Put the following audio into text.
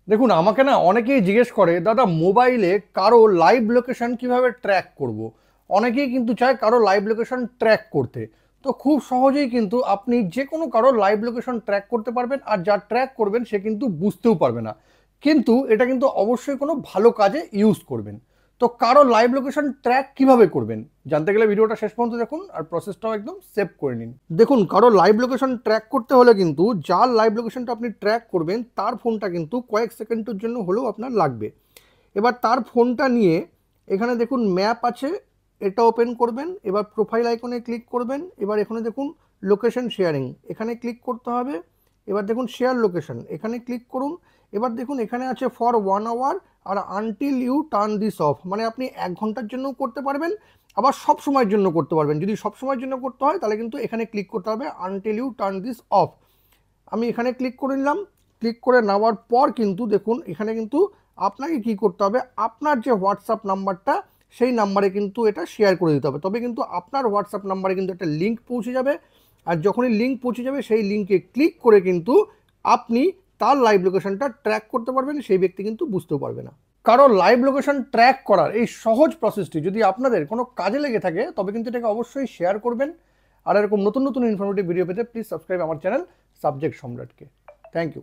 দেখুন, আমাকে না অনেকেই জিজ্ঞেস করে, দাদা মোবাইলে কারো লাইভ লোকেশন কিভাবে ট্র্যাক করব। অনেকেই কিন্তু চায় কারো লাইভ লোকেশন ট্র্যাক করতে। তো খুব সহজেই কিন্তু আপনি যে কোনো কারো লাইভ লোকেশন ট্র্যাক করতে পারবেন, আর যা ট্র্যাক করবেন সে কিন্তু বুঝতেও পারবে না। কিন্তু এটা কিন্তু অবশ্যই কোনো ভালো কাজে ইউজ করবেন। তো কারো লাইভ লোকেশন ট্র্যাক কিভাবে করবেন জানতে গেলে ভিডিওটা শেষ পর্যন্ত দেখুন, আর প্রসেসটাও একদম সেভ করে নিন। দেখুন, কারো লাইভ লোকেশন ট্র্যাক করতে হলে কিন্তু যার লাইভ লোকেশনটা আপনি ট্র্যাক করবেন তার ফোনটা কিন্তু কয়েক সেকেন্ডের জন্য হলেও আপনার লাগবে। এবার তার ফোনটা নিয়ে এখানে দেখুন ম্যাপ আছে, এটা ওপেন করবেন। এবার প্রোফাইল আইকনে ক্লিক করবেন। এবার এখানে দেখুন লোকেশন শেয়ারিং, এখানে ক্লিক করতে হবে। এবার দেখুন শেয়ার লোকেশন, এখানে ক্লিক করুন। এবার দেখুন এখানে আছে ফর 1 আওয়ার আর until you turn this off, মানে আপনি 1 ঘন্টার জন্যও করতে পারবেন, আবার সব সময়ের জন্য করতে পারবেন। যদি সব সময়ের জন্য করতে হয় তাহলে কিন্তু এখানে ক্লিক করতে হবে until you turn this off. আমি এখানে ক্লিক করে নিলাম। ক্লিক করে নেওয়ার পর কিন্তু দেখুন এখানে কিন্তু আপনাকে কি করতে হবে, আপনার যে হোয়াটসঅ্যাপ নাম্বারটা সেই নাম্বারে কিন্তু এটা শেয়ার করে দিতে হবে। তবে কিন্তু আপনার হোয়াটসঅ্যাপ নাম্বারে কিন্তু একটা লিঙ্ক পৌঁছে যাবে। আর যখনই লিঙ্ক পৌঁছে যাবে সেই লিঙ্কে ক্লিক করে কিন্তু আপনি তার লাইভ লোকেশনটা ট্র্যাক করতে পারবেন, সেই ব্যক্তি কিন্তু বুঝতেও পারবে না। কারো লাইভ লোকেশন ট্র্যাক করার এই সহজ প্রসেসটি যদি আপনাদের কোনো কাজে লেগে থাকে তবে কিন্তু এটাকে অবশ্যই শেয়ার করবেন। আর এরকম নতুন নতুন ইনফরমেটিভ ভিডিও পেতে প্লিজ সাবস্ক্রাইব আমার চ্যানেল সাবজেক্ট সম্রাটকে। Thank you.